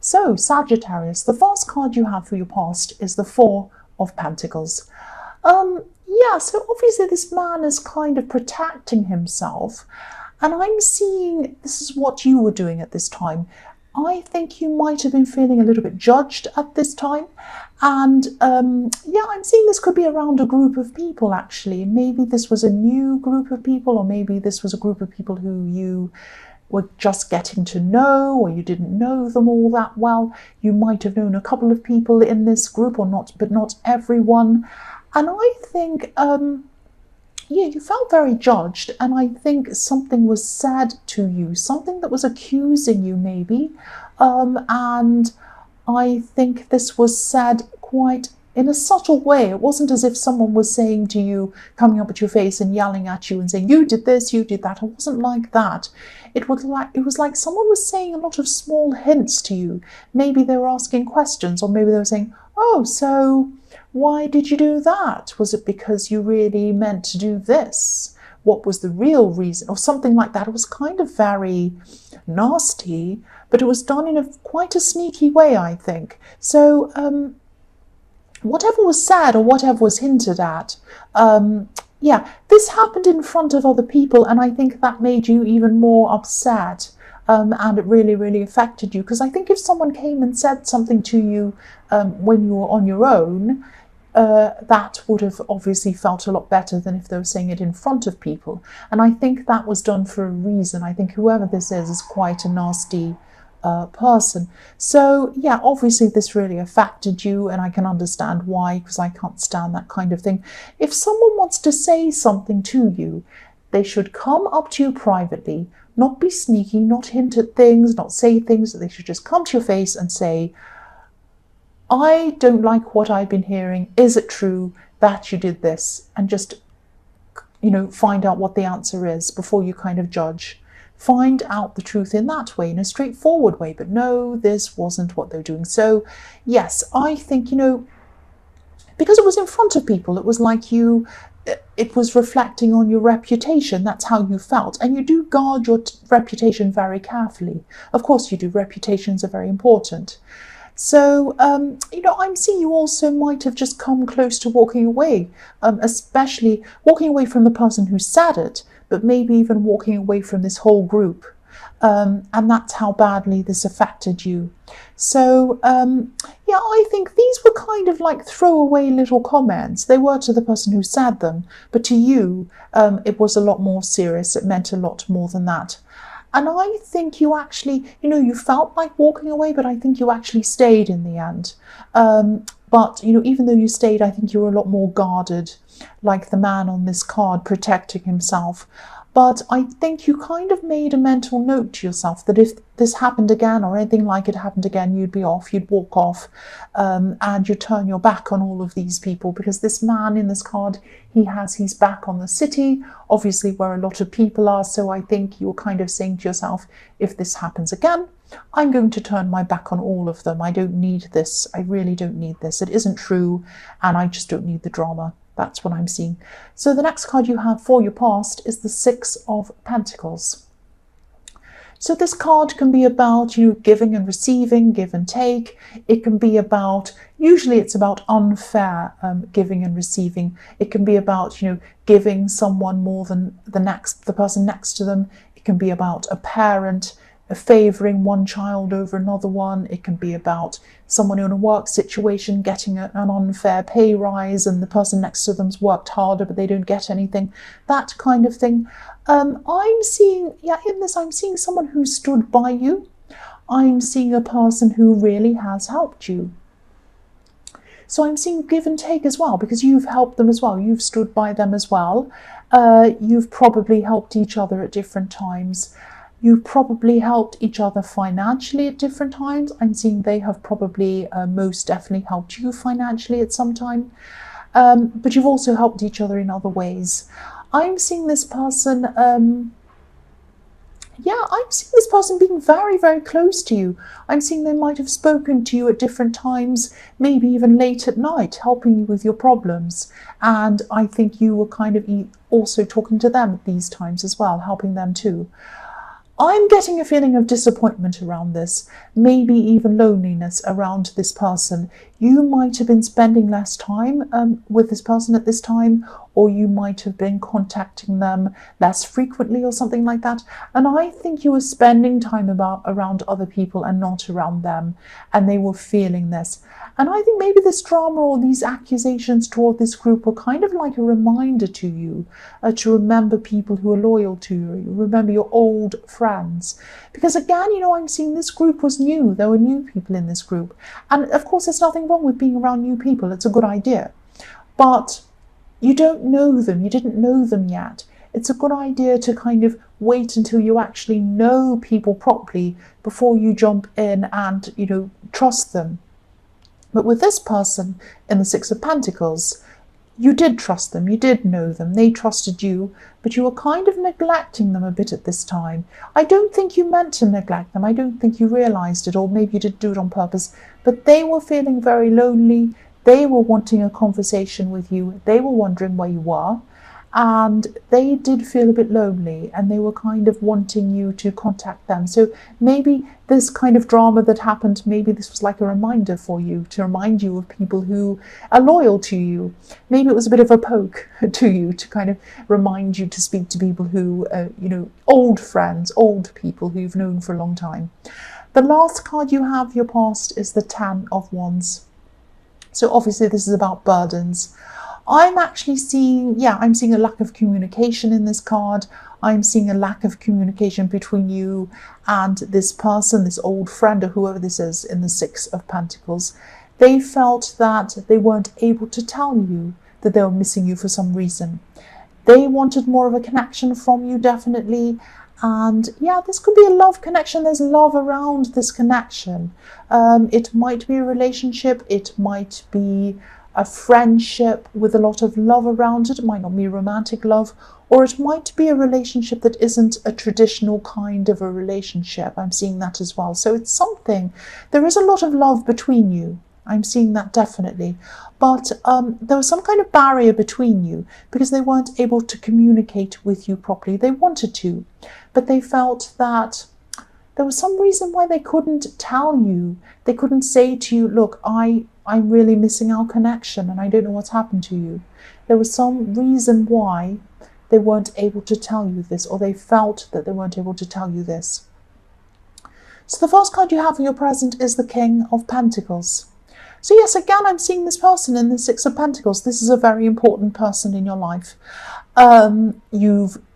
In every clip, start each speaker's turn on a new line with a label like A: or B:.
A: So, Sagittarius, the first card you have for your past is the Four of Pentacles. Yeah, so obviously this man is kind of protecting himself, and I'm seeing this is what you were doing at this time. I think you might have been feeling a little bit judged at this time, and yeah, I'm seeing this could be around a group of people actually. Maybe this was a new group of people, or maybe this was a group of people who you were just getting to know, or you didn't know them all that well. You might have known a couple of people in this group, or not, but not everyone. And I think, yeah, you felt very judged, and I think something was said to you, something that was accusing you maybe, and I think this was said quite in a subtle way. It wasn't as if someone was saying to you, coming up at your face and yelling at you and saying, you did this, you did that. It wasn't like that. It was like someone was saying a lot of small hints to you. Maybe they were asking questions, or maybe they were saying, oh, so why did you do that? Was it because you really meant to do this? What was the real reason? Or something like that. It was kind of very nasty, but it was done in quite a sneaky way, I think. So whatever was said or whatever was hinted at, yeah, this happened in front of other people, and I think that made you even more upset. And it really, really affected you, because I think if someone came and said something to you when you were on your own, that would have obviously felt a lot better than if they were saying it in front of people. And I think that was done for a reason. I think whoever this is quite a nasty person. So yeah, obviously this really affected you, and I can understand why, because I can't stand that kind of thing. If someone wants to say something to you, they should come up to you privately, not be sneaky, not hint at things, not say things. They should just come to your face and say, I don't like what I've been hearing. Is it true that you did this? And just, you know, find out what the answer is before you kind of judge. Find out the truth in that way, in a straightforward way. But no, this wasn't what they're doing. So yes, I think, you know, because it was in front of people, it was like it was reflecting on your reputation. That's how you felt. And you do guard your reputation very carefully. Of course you do. Reputations are very important. So, you know, I'm seeing you also might have just come close to walking away, especially walking away from the person who said it, but maybe even walking away from this whole group. And that's how badly this affected you. So, yeah, I think these were kind of like throwaway little comments. They were to the person who said them, but to you, it was a lot more serious. It meant a lot more than that. And I think you actually, you know, you felt like walking away, but I think you actually stayed in the end. But, you know, even though you stayed, I think you were a lot more guarded, like the man on this card protecting himself. But I think you kind of made a mental note to yourself that if this happened again, or anything like it happened again, you'd be off, you'd walk off, and you'd turn your back on all of these people, because this man in this card, he has his back on the city, obviously where a lot of people are. So I think you're kind of saying to yourself, if this happens again, I'm going to turn my back on all of them. I don't need this. I really don't need this. It isn't true, and I just don't need the drama. That's what I'm seeing. So the next card you have for your past is the Six of Pentacles. So this card can be about, you know, giving and receiving, give and take. It can be about, usually it's about unfair giving and receiving. It can be about, you know, giving someone more than the person next to them. It can be about a parent favouring one child over another one. It can be about someone in a work situation getting an unfair pay rise, and the person next to them's worked harder but they don't get anything. That kind of thing. I'm seeing, yeah, in this I'm seeing someone who stood by you. I'm seeing a person who really has helped you. So I'm seeing give and take as well, because you've helped them as well. You've stood by them as well. You've probably helped each other at different times. You've probably helped each other financially at different times. I'm seeing they have probably most definitely helped you financially at some time. But you've also helped each other in other ways. I'm seeing this person, yeah, I'm seeing this person being very, very close to you. I'm seeing they might have spoken to you at different times, maybe even late at night, helping you with your problems. And I think you were kind of also talking to them at these times as well, helping them too. I'm getting a feeling of disappointment around this, maybe even loneliness around this person. You might have been spending less time with this person at this time, or you might have been contacting them less frequently or something like that. And I think you were spending time around other people and not around them, and they were feeling this. And I think maybe this drama or these accusations toward this group were kind of like a reminder to you to remember people who are loyal to you, remember your old friends. Because again, I'm seeing this group was new. There were new people in this group. And of course, there's nothing wrong with being around new people. It's a good idea. But you don't know them. You didn't know them yet. It's a good idea to kind of wait until you actually know people properly before you jump in and, trust them. But with this person in the Six of Pentacles, you did trust them, you did know them, they trusted you, but you were kind of neglecting them a bit at this time. I don't think you meant to neglect them, I don't think you realised it, or maybe you didn't do it on purpose, but they were feeling very lonely, they were wanting a conversation with you, they were wondering where you were, and they did feel a bit lonely, and they were kind of wanting you to contact them. So maybe this kind of drama that happened, maybe this was like a reminder for you, to remind you of people who are loyal to you. Maybe it was a bit of a poke to you to kind of remind you to speak to people who, old friends, old people who you've known for a long time. The last card you have, your past, is the Ten of Wands. So obviously this is about burdens. I'm actually seeing, I'm seeing a lack of communication in this card. I'm seeing a lack of communication between you and this person, this old friend or whoever this is in the Six of Pentacles. They felt that they weren't able to tell you that they were missing you for some reason. They wanted more of a connection from you, definitely. And this could be a love connection. There's love around this connection. It might be a relationship. It might be a friendship with a lot of love around it. It might not be romantic love, or it might be a relationship that isn't a traditional kind of a relationship. I'm seeing that as well. So it's something, there is a lot of love between you. I'm seeing that definitely. But there was some kind of barrier between you because they weren't able to communicate with you properly. They wanted to, but they felt that there was some reason why they couldn't tell you. They couldn't say to you, look, I'm really missing our connection and I don't know what's happened to you. There was some reason why they weren't able to tell you this, or they felt that they weren't able to tell you this. So the first card you have in your present is the King of Pentacles. So yes, again, I'm seeing this person in the Six of Pentacles. This is a very important person in your life.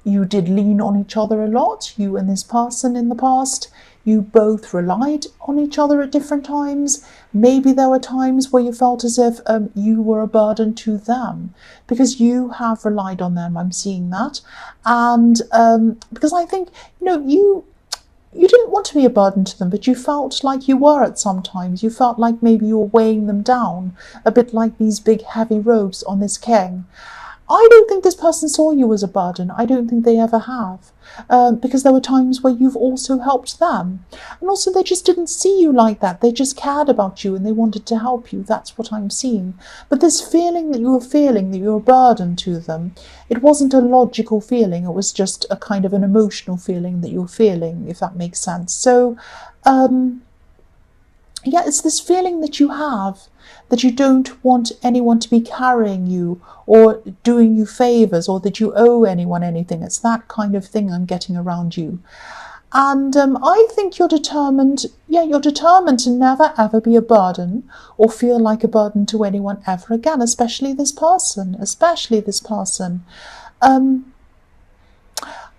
A: You did lean on each other a lot, you and this person in the past. You both relied on each other at different times. Maybe there were times where you felt as if you were a burden to them because you have relied on them. I'm seeing that. And because I think, you didn't want to be a burden to them, but you felt like you were at some times. You felt like maybe you were weighing them down, a bit like these big heavy robes on this king. I don't think this person saw you as a burden. I don't think they ever have. Because there were times where you've also helped them. And also they just didn't see you like that. They just cared about you and they wanted to help you. That's what I'm seeing. But this feeling that you were feeling, that you were a burden to them, it wasn't a logical feeling. It was just a kind of an emotional feeling that you were feeling, if that makes sense. So, it's this feeling that you have, that you don't want anyone to be carrying you or doing you favours, or that you owe anyone anything. It's that kind of thing I'm getting around you. And I think you're determined, you're determined to never ever be a burden or feel like a burden to anyone ever again, especially this person.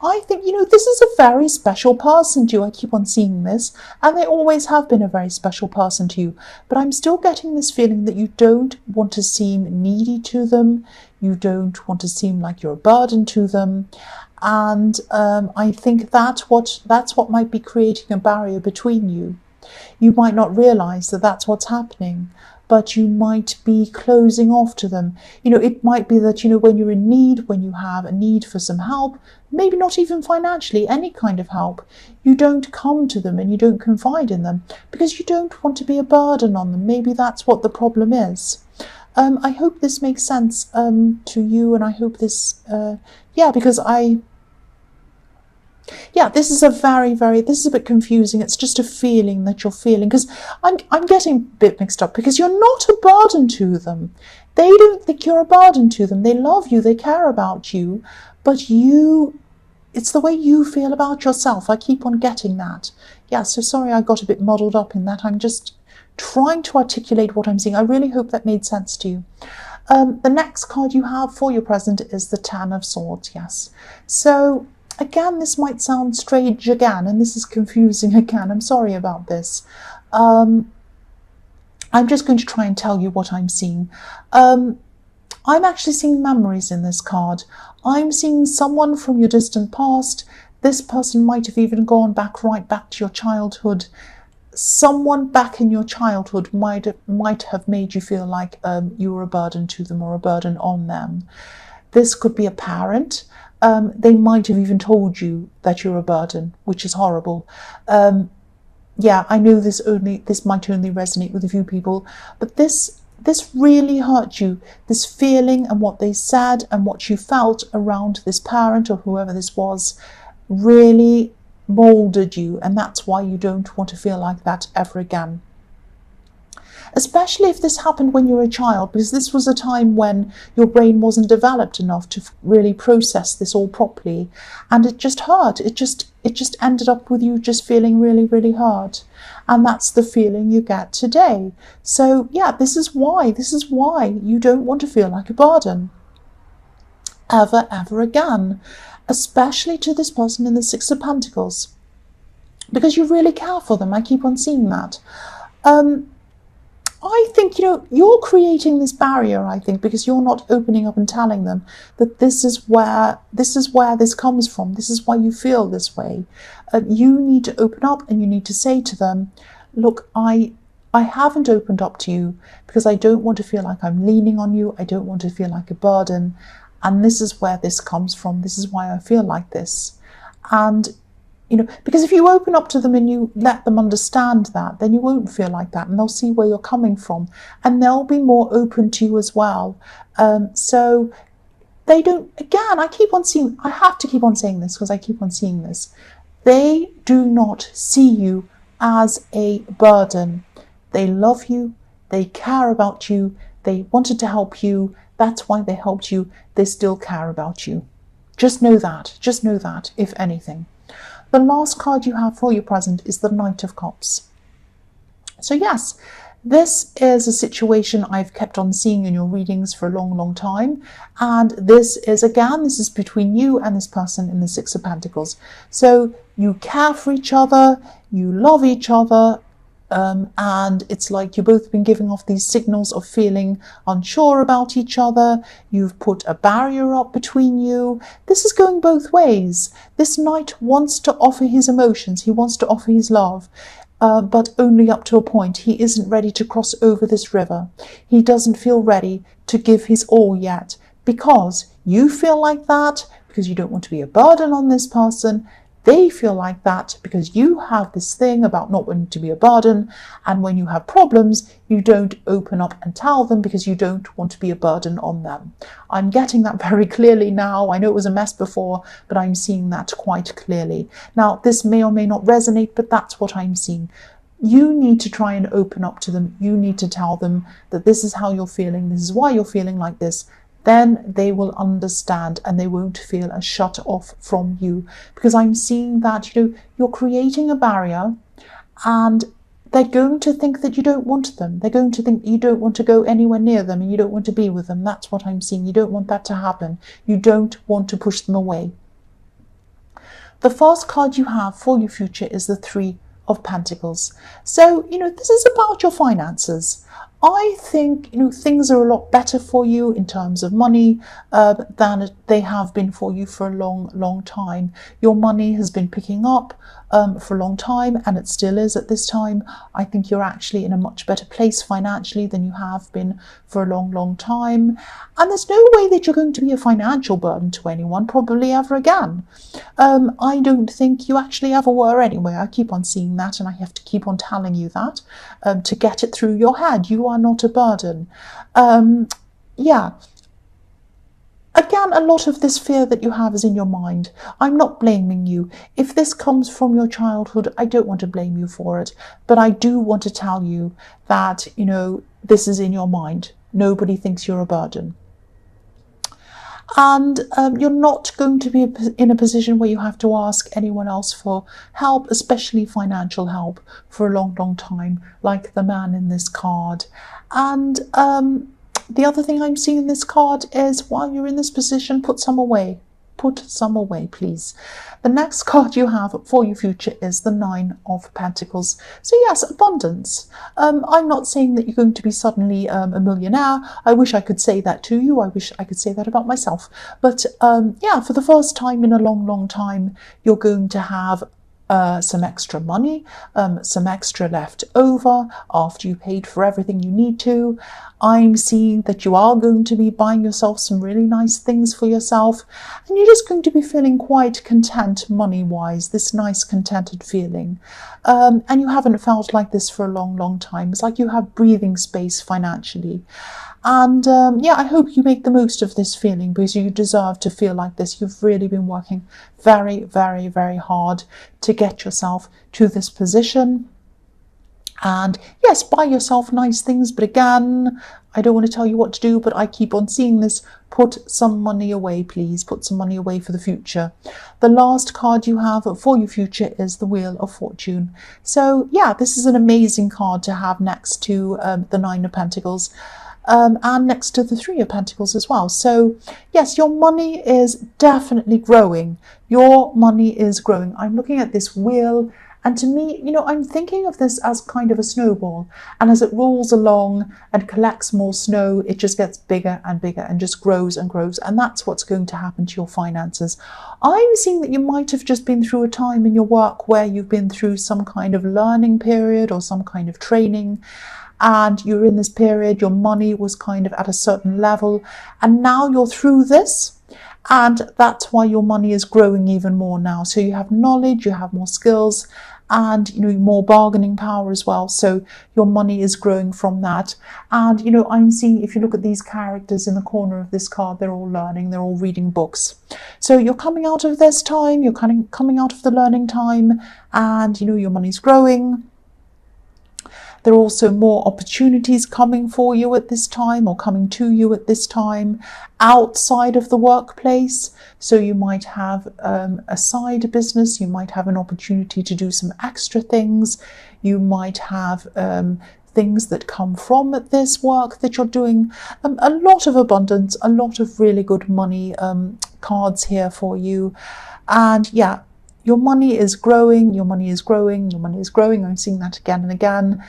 A: I think, this is a very special person to you. I keep on seeing this, and they always have been a very special person to you. But I'm still getting this feeling that you don't want to seem needy to them. You don't want to seem like you're a burden to them. And I think that's what might be creating a barrier between you. You might not realise that that's what's happening, but you might be closing off to them. It might be that, when you're in need, when you have a need for some help, maybe not even financially, any kind of help, you don't come to them and you don't confide in them because you don't want to be a burden on them. Maybe that's what the problem is. I hope this makes sense to you, and I hope this, because Yeah, this is this is a bit confusing. It's just a feeling that you're feeling, because I'm getting a bit mixed up, because you're not a burden to them. They don't think you're a burden to them. They love you, they care about you, but it's the way you feel about yourself. I keep on getting that. Yeah, so sorry I got a bit muddled up in that. I'm just trying to articulate what I'm seeing. I really hope that made sense to you. The next card you have for your present is the Ten of Swords, yes. So again, this might sound strange again, and this is confusing again. I'm sorry about this. I'm just going to try and tell you what I'm seeing. I'm actually seeing memories in this card. I'm seeing someone from your distant past. This person might have even gone right back to your childhood. Someone back in your childhood might have made you feel like you were a burden to them or a burden on them. This could be a parent. They might have even told you that you're a burden, which is horrible. Yeah, I know this might only resonate with a few people, but this really hurt you. This feeling and what they said and what you felt around this parent or whoever this was really molded you, and that's why you don't want to feel like that ever again. Especially if this happened when you were a child, because this was a time when your brain wasn't developed enough to really process this all properly, and it just hurt. It just ended up with you just feeling really, really hurt, and that's the feeling you get today. So yeah, this is why you don't want to feel like a burden ever again, especially to this person in the Six of Pentacles, because you really care for them. I keep on seeing that. I think, you're creating this barrier, I think, because you're not opening up and telling them that this is where this comes from. This is why you feel this way. You need to open up, and you need to say to them, look, I haven't opened up to you because I don't want to feel like I'm leaning on you. I don't want to feel like a burden. And this is where this comes from. This is why I feel like this. And because if you open up to them and you let them understand that, then you won't feel like that, and they'll see where you're coming from, and they'll be more open to you as well. So they don't, again, I have to keep on saying this because I keep on seeing this. They do not see you as a burden. They love you. They care about you. They wanted to help you. That's why they helped you. They still care about you. Just know that, if anything. The last card you have for your present is the Knight of Cups. So yes, this is a situation I've kept on seeing in your readings for a long, long time. And this is between you and this person in the Six of Pentacles. So you care for each other, you love each other, and it's like you've both been giving off these signals of feeling unsure about each other. You've put a barrier up between you. This is going both ways. This knight wants to offer his emotions. He wants to offer his love, but only up to a point. He isn't ready to cross over this river. He doesn't feel ready to give his all yet, because you feel like that because you don't want to be a burden on this person. They feel like that because you have this thing about not wanting to be a burden, and when you have problems, you don't open up and tell them because you don't want to be a burden on them. I'm getting that very clearly now. I know it was a mess before, but I'm seeing that quite clearly. Now, this may or may not resonate, but that's what I'm seeing. You need to try and open up to them. You need to tell them that this is how you're feeling, this is why you're feeling like this. Then they will understand, and they won't feel as shut off from you, because I'm seeing that you're creating a barrier, and they're going to think that you don't want them. They're going to think you don't want to go anywhere near them and you don't want to be with them. That's what I'm seeing. You don't want that to happen. You don't want to push them away. The first card you have for your future is the Three of Pentacles. So, this is about your finances. I think, things are a lot better for you in terms of money than they have been for you for a long, long time. Your money has been picking up for a long time, and it still is at this time. I think you're actually in a much better place financially than you have been for a long, long time. And there's no way that you're going to be a financial burden to anyone, probably ever again. I don't think you actually ever were anyway. I keep on seeing that, and I have to keep on telling you that to get it through your head. You are not a burden. Yeah. again, a lot of this fear that you have is in your mind. I'm not blaming you. If this comes from your childhood, I don't want to blame you for it. But I do want to tell you that, this is in your mind. Nobody thinks you're a burden. And you're not going to be in a position where you have to ask anyone else for help, especially financial help, for a long, long time, like the man in this card. And the other thing I'm seeing in this card is, while you're in this position, put some away. Put some away, please. The next card you have for your future is the Nine of Pentacles. So yes, abundance. I'm not saying that you're going to be suddenly a millionaire. I wish I could say that to you. I wish I could say that about myself. But yeah, for the first time in a long, long time, you're going to have some extra money, some extra left over after you paid for everything you need to. I'm seeing that you are going to be buying yourself some really nice things for yourself, and you're just going to be feeling quite content money-wise, this nice contented feeling. And you haven't felt like this for a long, long time. It's like you have breathing space financially. And yeah, I hope you make the most of this feeling, because you deserve to feel like this. You've really been working very, very, very hard to get yourself to this position. And yes, buy yourself nice things. But again, I don't want to tell you what to do, but I keep on seeing this. Put some money away, please. Put some money away for the future. The last card you have for your future is the Wheel of Fortune. So yeah, this is an amazing card to have next to the Nine of Pentacles. And next to the Three of Pentacles as well. So yes, your money is definitely growing. Your money is growing. I'm looking at this wheel, and to me, I'm thinking of this as kind of a snowball. And as it rolls along and collects more snow, it just gets bigger and bigger and just grows and grows. And that's what's going to happen to your finances. I'm seeing that you might have just been through a time in your work where you've been through some kind of learning period or some kind of training. And you're in this period, your money was kind of at a certain level, and now you're through this, and that's why your money is growing even more now. So you have knowledge, you have more skills, and more bargaining power as well. So your money is growing from that. And I'm seeing, if you look at these characters in the corner of this card, they're all learning, they're all reading books. So you're coming out of this time, you're kind of coming out of the learning time, and your money's growing. There are also more opportunities coming for you at this time, or coming to you at this time outside of the workplace. So you might have a side business, you might have an opportunity to do some extra things, you might have things that come from this work that you're doing. A lot of abundance, a lot of really good money cards here for you. And yeah, your money is growing, your money is growing, your money is growing. I'm seeing that again and again.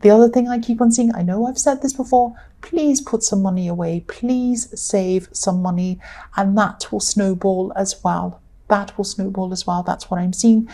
A: The other thing I keep on seeing, I know I've said this before, please put some money away, please save some money, and that will snowball as well. That will snowball as well. That's what I'm seeing.